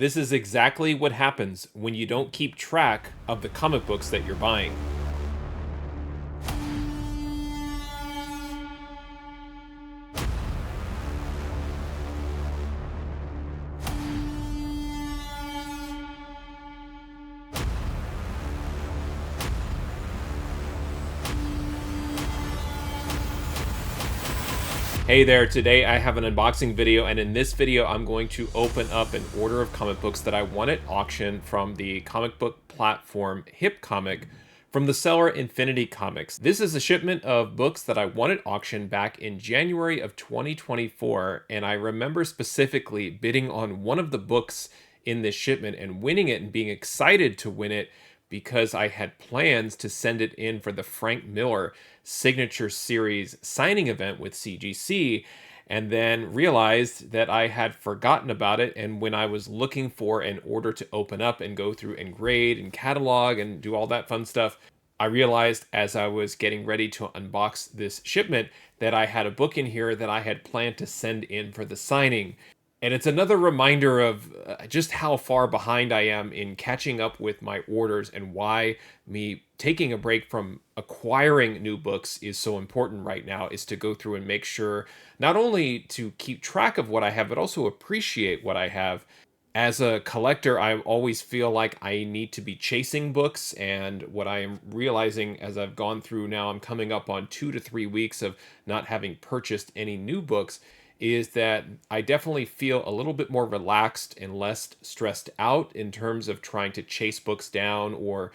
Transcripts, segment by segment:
This is exactly what happens when you don't keep track of the comic books that you're buying. Hey there, today I have an unboxing video, and in this video I'm going to open up an order of comic books that I won at auction from the comic book platform Hip Comic from the seller Infinity Comics. This is a shipment of books that I won at auction back in January of 2024, and I remember specifically bidding on one of the books in this shipment and winning it and being excited to win it because I had plans to send it in for the Frank Miller Signature Series signing event with CGC, and then realized that I had forgotten about it. And when I was looking for an order to open up and go through and grade and catalog and do all that fun stuff, I realized as I was getting ready to unbox this shipment that I had a book in here that I had planned to send in for the signing. And it's another reminder of just how far behind I am in catching up with my orders, and why me taking a break from acquiring new books is so important right now, is to go through and make sure not only to keep track of what I have, but also appreciate what I have. As a collector, I always feel like I need to be chasing books, and what I am realizing as I've gone through now, I'm coming up on 2 to 3 weeks of not having purchased any new books, is that I definitely feel a little bit more relaxed and less stressed out in terms of trying to chase books down, or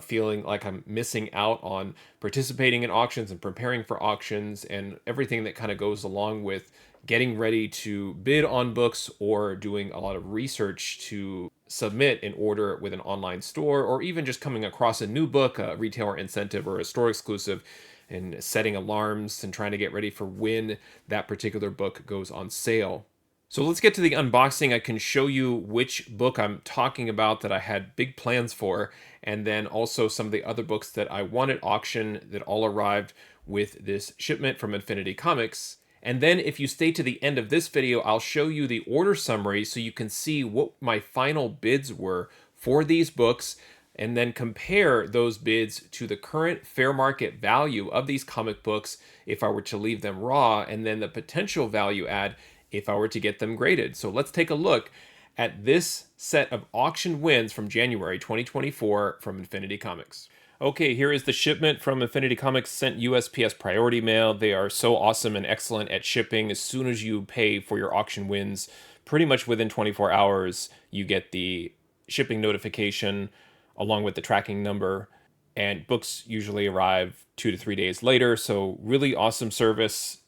feeling like I'm missing out on participating in auctions and preparing for auctions and everything that kind of goes along with getting ready to bid on books, or doing a lot of research to submit an order with an online store, or even just coming across a new book, a retailer incentive or a store exclusive, and setting alarms and trying to get ready for when that particular book goes on sale. So let's get to the unboxing. I can show you which book I'm talking about that I had big plans for, and then also some of the other books that I won at auction that all arrived with this shipment from Infinity Comics. And then if you stay to the end of this video, I'll show you the order summary so you can see what my final bids were for these books, and then compare those bids to the current fair market value of these comic books if I were to leave them raw, and then the potential value add if I were to get them graded. So let's take a look at this set of auction wins from January 2024 from Infinity Comics. Okay, here is the shipment from Infinity Comics, sent USPS priority mail. They are so awesome and excellent at shipping. As soon as you pay for your auction wins, pretty much within 24 hours, you get the shipping notification along with the tracking number, and books usually arrive 2 to 3 days later. So really awesome service,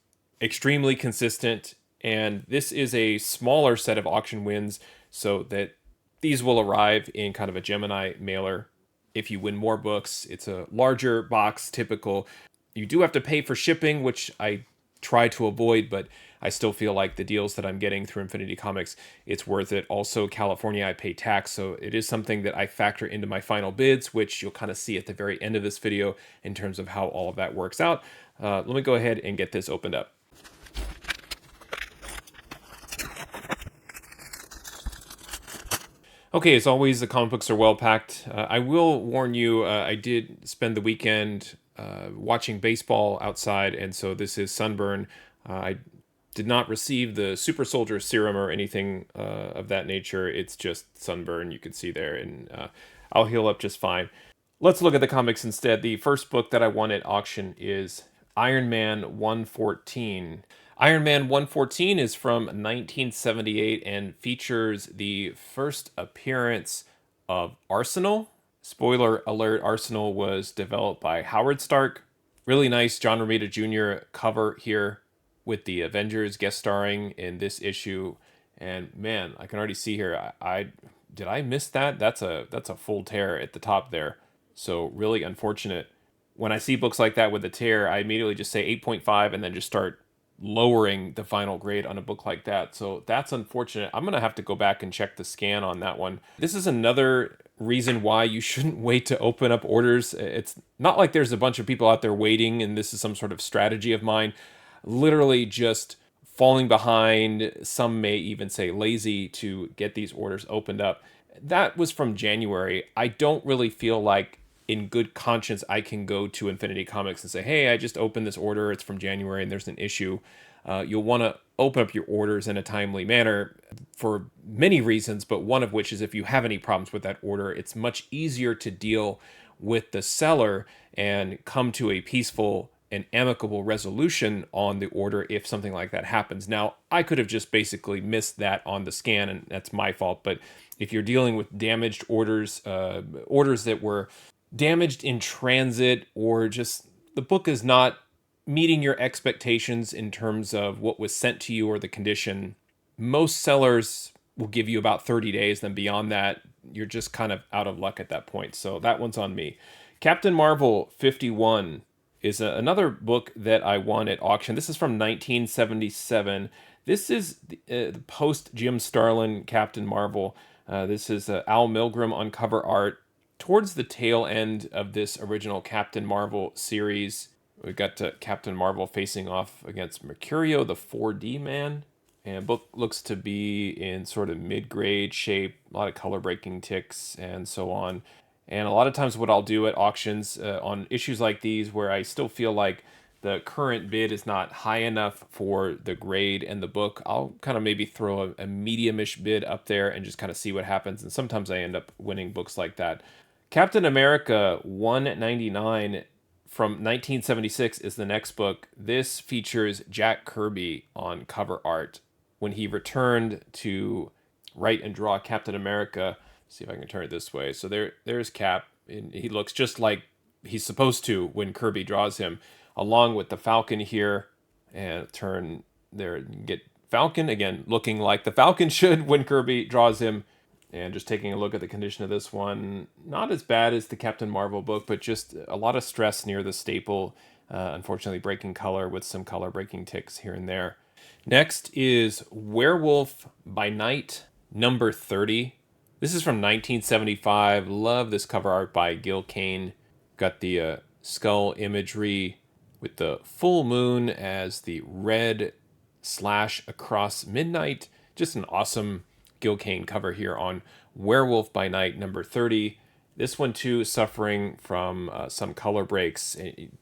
extremely consistent. And this is a smaller set of auction wins, so that these will arrive in kind of a Gemini mailer. If you win more books, it's a larger box, typical. You do have to pay for shipping, which I try to avoid, but I still feel like the deals that I'm getting through Infinity Comics, it's worth it. Also, California, I pay tax, so it is something that I factor into my final bids, which you'll kind of see at the very end of this video in terms of how all of that works out. Let me go ahead and get this opened up. Okay, as always, the comic books are well packed. I will warn you, I did spend the weekend watching baseball outside, and so this is sunburn. I did not receive the super soldier serum or anything of that nature. It's just sunburn, you can see there, and I'll heal up just fine. Let's look at the comics instead. The first book that I won at auction is Iron Man 114. Iron Man 114 is from 1978 and features the first appearance of Arsenal. Spoiler alert, Arsenal was developed by Howard Stark. Really nice John Romita Jr. cover here with the Avengers guest starring in this issue. And man, I can already see here, did I miss that? That's a full tear at the top there. So really unfortunate. When I see books like that with a tear, I immediately just say 8.5 and then just start lowering the final grade on a book like that. So that's unfortunate. I'm going to have to go back and check the scan on that one. This is another reason why you shouldn't wait to open up orders. It's not like there's a bunch of people out there waiting and this is some sort of strategy of mine. Literally just falling behind. Some may even say lazy to get these orders opened up. That was from January. I don't really feel like, in good conscience, I can go to Infinity Comics and say, hey, I just opened this order. It's from January and there's an issue. You'll want to open up your orders in a timely manner for many reasons, but one of which is if you have any problems with that order, it's much easier to deal with the seller and come to a peaceful and amicable resolution on the order if something like that happens. Now, I could have just basically missed that on the scan, and that's my fault. But if you're dealing with damaged orders, orders that were damaged in transit, or just the book is not meeting your expectations in terms of what was sent to you or the condition, most sellers will give you about 30 days. Then beyond that, you're just kind of out of luck at that point. So that one's on me. Captain Marvel 51 is another book that I won at auction. This is from 1977. This is the post Jim Starlin Captain Marvel. This is Al Milgrom on cover art. Towards the tail end of this original Captain Marvel series, we got Captain Marvel facing off against Mercurio, the 4D man. And book looks to be in sort of mid-grade shape, a lot of color breaking ticks and so on. And a lot of times what I'll do at auctions on issues like these where I still feel like the current bid is not high enough for the grade and the book, I'll kind of maybe throw a medium-ish bid up there and just kind of see what happens. And sometimes I end up winning books like that. Captain America 199 from 1976 is the next book. This features Jack Kirby on cover art when he returned to write and draw Captain America. See if I can turn it this way. So there's Cap, and he looks just like he's supposed to when Kirby draws him, along with the Falcon here. And turn there, get Falcon again, looking like the Falcon should when Kirby draws him. And just taking a look at the condition of this one, not as bad as the Captain Marvel book, but just a lot of stress near the staple. Unfortunately, breaking color with some color breaking ticks here and there. Next is Werewolf by Night, number 30. This is from 1975. Love this cover art by Gil Kane. Got the skull imagery with the full moon as the red slash across midnight. Just an awesome Gil Kane cover here on Werewolf by Night, number 30. This one too is suffering from some color breaks.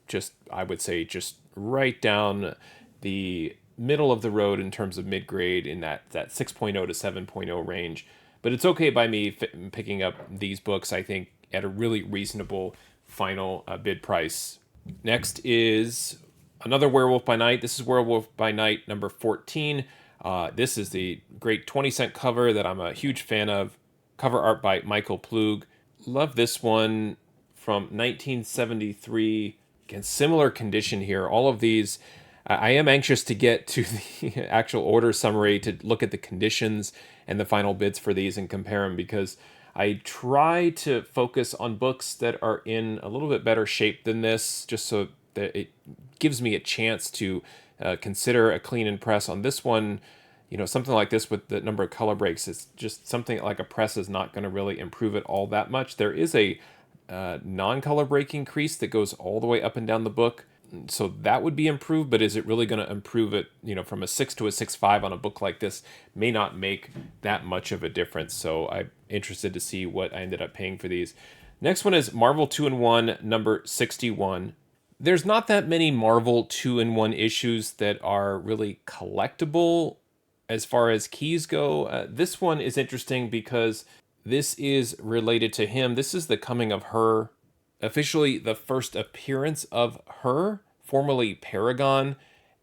Just, I would say, just right down the middle of the road in terms of mid-grade in that 6.0 to 7.0 range. But it's okay by me picking up these books, I think, at a really reasonable final bid price. Next is another Werewolf by Night. This is Werewolf by Night number 14. This is the great 20-cent cover that I'm a huge fan of. Cover art by Michael Plug. Love this one from 1973. Again, similar condition here. All of these, I am anxious to get to the actual order summary to look at the conditions and the final bids for these and compare them, because I try to focus on books that are in a little bit better shape than this, just so that it gives me a chance to consider a clean and press. On this one, you know, something like this with the number of color breaks, it's just something like a press is not going to really improve it all that much. There is a non-color breaking crease that goes all the way up and down the book, so that would be improved, but is it really going to improve it, you know, from a 6 to a 6.5 on a book like this? May not make that much of a difference. So I'm interested to see what I ended up paying for these. Next one is Marvel 2-in-1 number 61. There's not that many Marvel 2-in-1 issues that are really collectible as far as keys go. This one is interesting because this is related to him. This is the coming of her, officially the first appearance of her, formerly Paragon.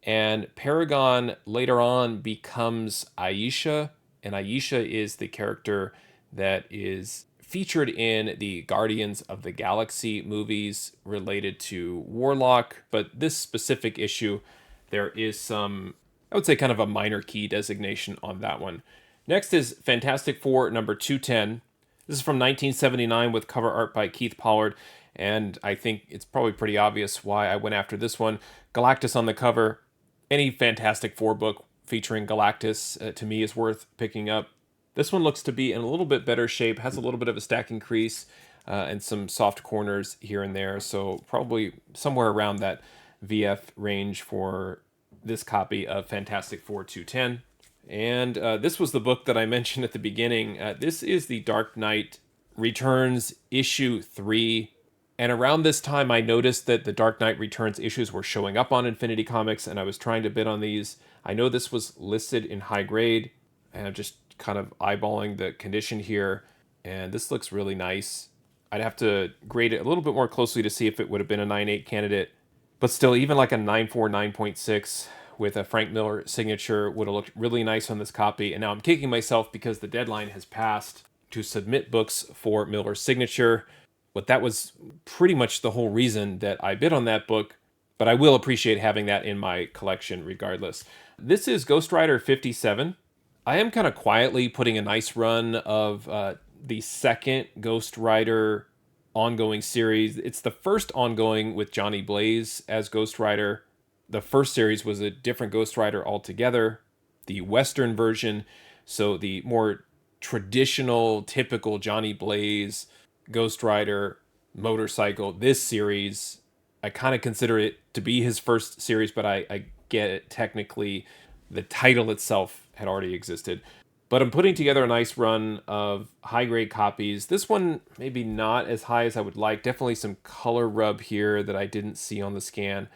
And Paragon later on becomes Aisha, and Aisha is the character that is featured in the Guardians of the Galaxy movies related to Warlock. But this specific issue, there is some, I would say, kind of a minor key designation on that one. Next is Fantastic Four number 210. This is from 1979 with cover art by Keith Pollard, and I think it's probably pretty obvious why I went after this one. Galactus on the cover. Any Fantastic Four book featuring Galactus to me is worth picking up. This one looks to be in a little bit better shape, has a little bit of a stacking crease and some soft corners here and there, so probably somewhere around that VF range for this copy of Fantastic Four 210. And this was the book that I mentioned at the beginning. This is the Dark Knight Returns issue 3. And around this time, I noticed that the Dark Knight Returns issues were showing up on Infinity Comics, and I was trying to bid on these. I know this was listed in high grade, and I'm just kind of eyeballing the condition here. And this looks really nice. I'd have to grade it a little bit more closely to see if it would have been a 9.8 candidate. But still, even like a 9.4, 9.6 with a Frank Miller signature would have looked really nice on this copy. And now I'm kicking myself because the deadline has passed to submit books for Miller's signature. But that was pretty much the whole reason that I bid on that book. But I will appreciate having that in my collection regardless. This is Ghost Rider 57. I am kind of quietly putting a nice run of the second Ghost Rider ongoing series. It's the first ongoing with Johnny Blaze as Ghost Rider. The first series was a different Ghost Rider altogether, the Western version. So the more traditional, typical Johnny Blaze Ghost Rider motorcycle. This series, I kind of consider it to be his first series, but I get it technically. The title itself had already existed. But I'm putting together a nice run of high-grade copies. This one maybe not as high as I would like. Definitely some color rub here that I didn't see on the scan.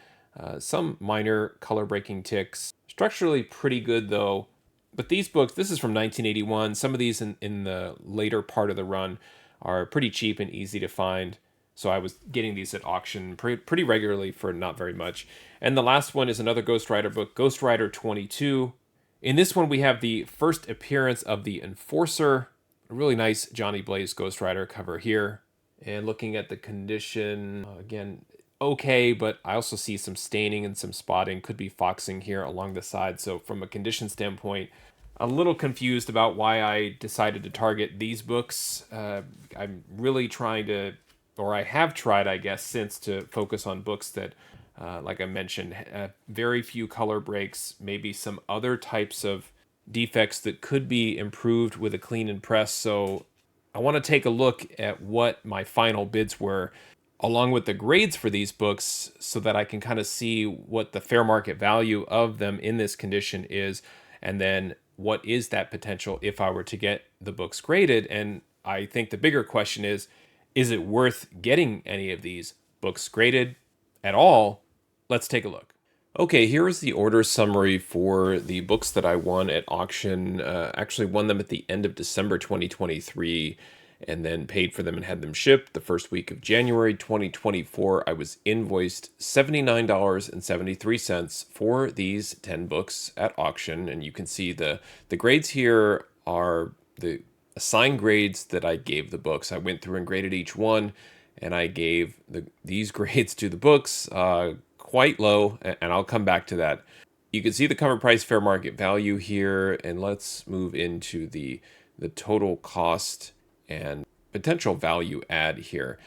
Some minor color breaking ticks. Structurally pretty good though. But these books, this is from 1981. Some of these in the later part of the run are pretty cheap and easy to find. So I was getting these at auction pretty regularly for not very much. And the last one is another Ghost Rider book, Ghost Rider 22. In this one, we have the first appearance of the Enforcer. A really nice Johnny Blaze Ghost Rider cover here. And looking at the condition, again, okay, but I also see some staining and some spotting. Could be foxing here along the side. So from a condition standpoint, a little confused about why I decided to target these books. I'm really trying to, or I have tried, I guess, since to focus on books that like I mentioned, very few color breaks, maybe some other types of defects that could be improved with a clean and press. So I want to take a look at what my final bids were, along with the grades for these books, so that I can kind of see what the fair market value of them in this condition is, and then what is that potential if I were to get the books graded. And I think the bigger question is it worth getting any of these books graded at all? Let's take a look. Okay, here is the order summary for the books that I won at auction. Actually won them at the end of December 2023 and then paid for them and had them shipped the first week of January 2024. I was invoiced $79.73 for these 10 books at auction. And you can see the grades here are the assigned grades that I gave the books. I went through and graded each one, and I gave these grades to the books quite low, and I'll come back to that. You can see the cover price fair market value here, and let's move into the total cost and potential value add here.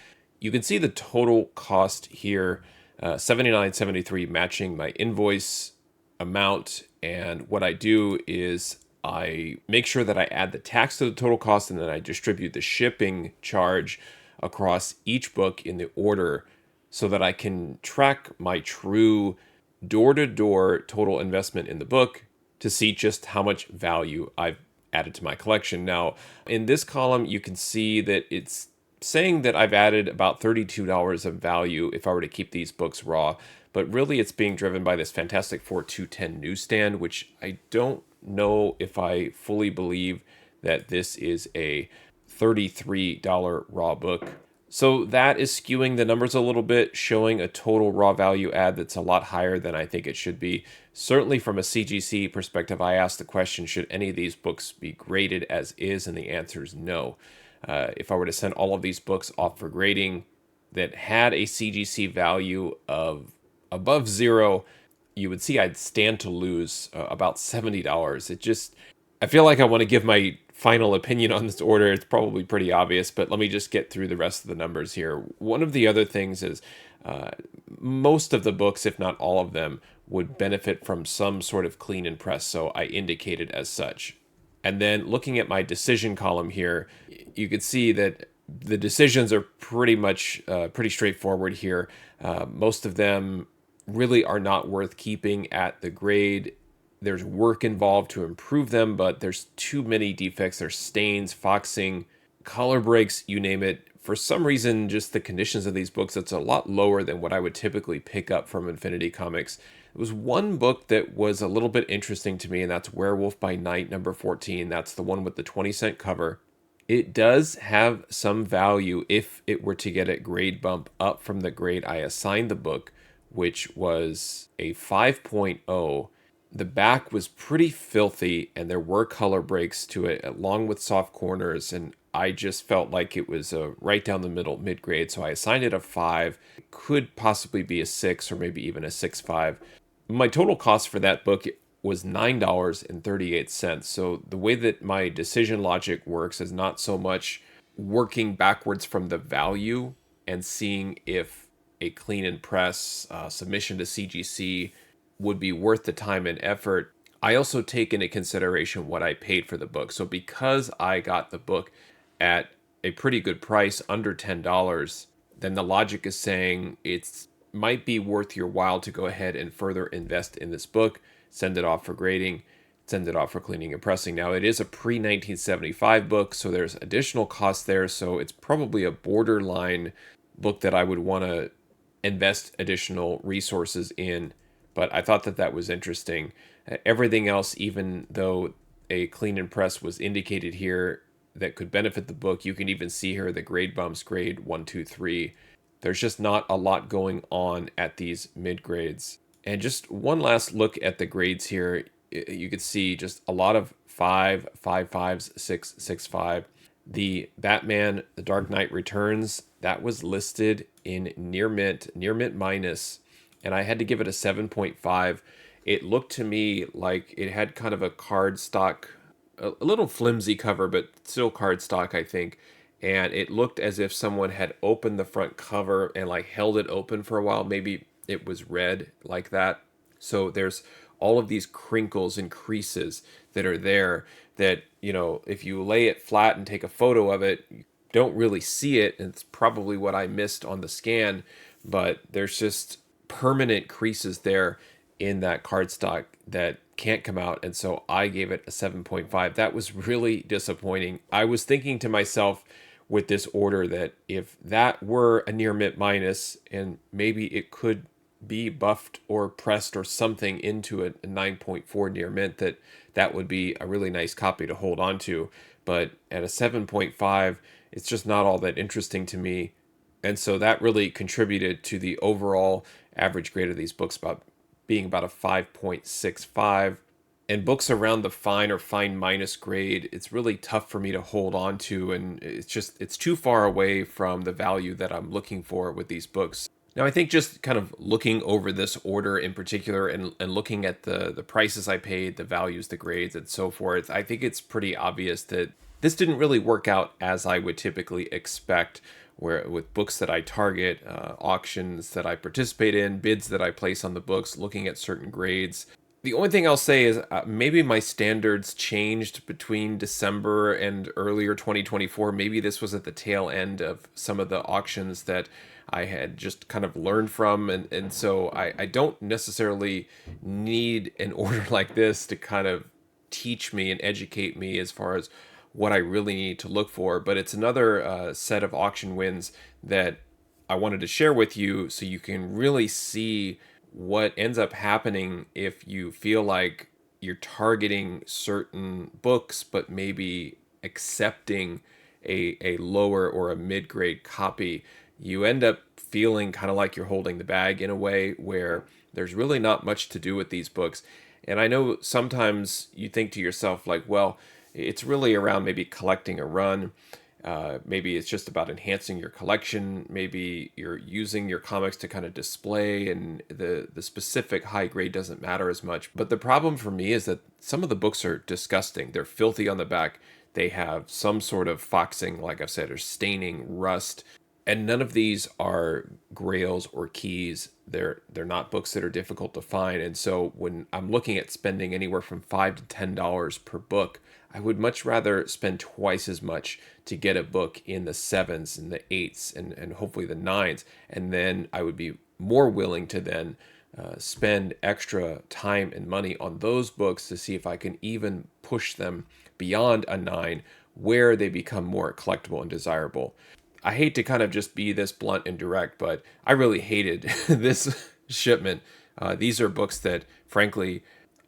You can see the total cost here, $79.73, matching my invoice amount. And what I do is I make sure that I add the tax to the total cost, and then I distribute the shipping charge across each book in the order so that I can track my true door-to-door total investment in the book to see just how much value I've added to my collection. Now, in this column, you can see that it's saying that I've added about $32 of value if I were to keep these books raw, but really it's being driven by this Fantastic Four 210 newsstand, which I don't know if I fully believe that this is a $33 raw book. So that is skewing the numbers a little bit, showing a total raw value add that's a lot higher than I think it should be. Certainly from a CGC perspective, I asked the question, should any of these books be graded as is? And the answer is no. If I were to send all of these books off for grading that had a CGC value of above zero, you would see I'd stand to lose about $70. I feel like I want to give my final opinion on this order. It's probably pretty obvious, but let me just get through the rest of the numbers here. One of the other things is most of the books, if not all of them, would benefit from some sort of clean and press, so I indicated as such. And then looking at my decision column here, you can see that the decisions are pretty much pretty straightforward here. Most of them really are not worth keeping at the grade. There's work involved to improve them, but there's too many defects. There's stains, foxing, color breaks, you name it. For some reason, just the conditions of these books, it's a lot lower than what I would typically pick up from Infinity Comics. It was one book that was a little bit interesting to me, and that's Werewolf by Night, number 14. That's the one with the 20-cent cover. It does have some value if it were to get a grade bump up from the grade I assigned the book, which was a 5.0. The back was pretty filthy and there were color breaks to it along with soft corners, and I just felt like it was a right down the middle mid grade, so I assigned it a 5. It could possibly be a 6 or maybe even a 6.5. My total cost for that book was $9.38. So the way that my decision logic works is not so much working backwards from the value and seeing if a clean and press submission to CGC would be worth the time and effort. I also take into consideration what I paid for the book. So because I got the book at a pretty good price, under $10, then the logic is saying it's might be worth your while to go ahead and further invest in this book, send it off for grading, send it off for cleaning and pressing. Now, it is a pre-1975 book, so there's additional costs there, so it's probably a borderline book that I would want to invest additional resources in, but I thought that that was interesting. Everything else, even though a clean and press was indicated here that could benefit the book, you can even see here the grade bumps, grade 1, 2, 3. There's just not a lot going on at these mid grades. And just one last look at the grades here. You could see just a lot of 5, 5, 5s, 6, 6, 5. The Batman, The Dark Knight Returns, that was listed in near mint minus, and I had to give it a 7.5. It looked to me like it had kind of a cardstock, a little flimsy cover, but still cardstock, I think. And it looked as if someone had opened the front cover and like held it open for a while. Maybe it was red like that. So there's all of these crinkles and creases that are there that, you know, if you lay it flat and take a photo of it, you don't really see it. And it's probably what I missed on the scan, but there's just permanent creases there in that cardstock that can't come out. And so I gave it a 7.5. That was really disappointing. I was thinking to myself with this order that if that were a near mint minus, and maybe it could be buffed or pressed or something into a 9.4 near mint, that would be a really nice copy to hold on to. But at a 7.5, it's just not all that interesting to me. And so that really contributed to the overall average grade of these books being about a 5.65. And books around the fine or fine minus grade, it's really tough for me to hold on to, and it's too far away from the value that I'm looking for with these books. Now, I think just kind of looking over this order in particular and looking at the prices I paid, the values, the grades, and so forth, I think it's pretty obvious that this didn't really work out as I would typically expect, where with books that I target, auctions that I participate in, bids that I place on the books, looking at certain grades. The only thing I'll say is maybe my standards changed between December and earlier 2024. Maybe this was at the tail end of some of the auctions that I had just kind of learned from. And so I don't necessarily need an order like this to kind of teach me and educate me as far as what I really need to look for. But it's another set of auction wins that I wanted to share with you so you can really see what ends up happening if you feel like you're targeting certain books, but maybe accepting a lower or a mid-grade copy. You end up feeling kind of like you're holding the bag in a way where there's really not much to do with these books. And I know sometimes you think to yourself like, well, it's really around maybe collecting a run. Maybe it's just about enhancing your collection. Maybe you're using your comics to kind of display, and the specific high grade doesn't matter as much. But the problem for me is that some of the books are disgusting. They're filthy on the back. They have some sort of foxing, like I've said, or staining, rust. And none of these are grails or keys. They're not books that are difficult to find. And so when I'm looking at spending anywhere from $5 to $10 per book, I would much rather spend twice as much to get a book in the 7s and the 8s and hopefully the 9s. And then I would be more willing to then spend extra time and money on those books to see if I can even push them beyond a 9 where they become more collectible and desirable. I hate to kind of just be this blunt and direct, but I really hated this shipment. These are books that, frankly,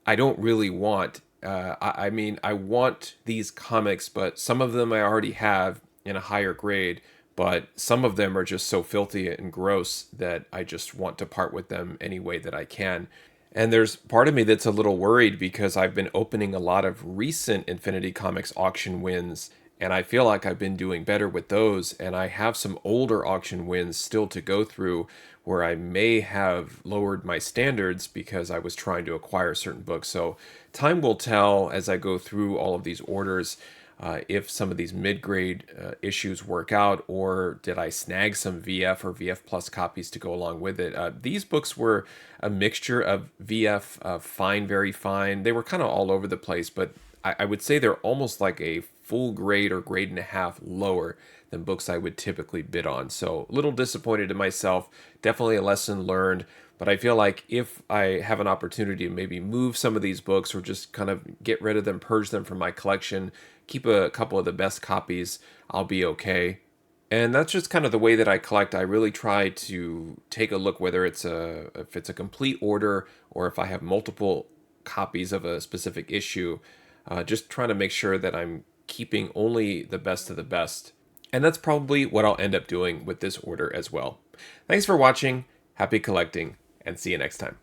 I don't really want. I mean, I want these comics, but some of them I already have in a higher grade, but some of them are just so filthy and gross that I just want to part with them any way that I can. And there's part of me that's a little worried because I've been opening a lot of recent Infinity Comics auction wins, and I feel like I've been doing better with those. And I have some older auction wins still to go through where I may have lowered my standards because I was trying to acquire certain books. So time will tell as I go through all of these orders. If some of these mid-grade issues work out, or did I snag some VF or VF Plus copies to go along with it? These books were a mixture of VF, fine, very fine. They were kind of all over the place, but I would say they're almost like a full grade or grade and a half lower than books I would typically bid on. So a little disappointed in myself. Definitely a lesson learned. But I feel like if I have an opportunity to maybe move some of these books or just kind of get rid of them, purge them from my collection, keep a couple of the best copies, I'll be okay. And that's just kind of the way that I collect. I really try to take a look whether if it's a complete order or if I have multiple copies of a specific issue. Just trying to make sure that I'm keeping only the best of the best. And that's probably what I'll end up doing with this order as well. Thanks for watching. Happy collecting, and see you next time.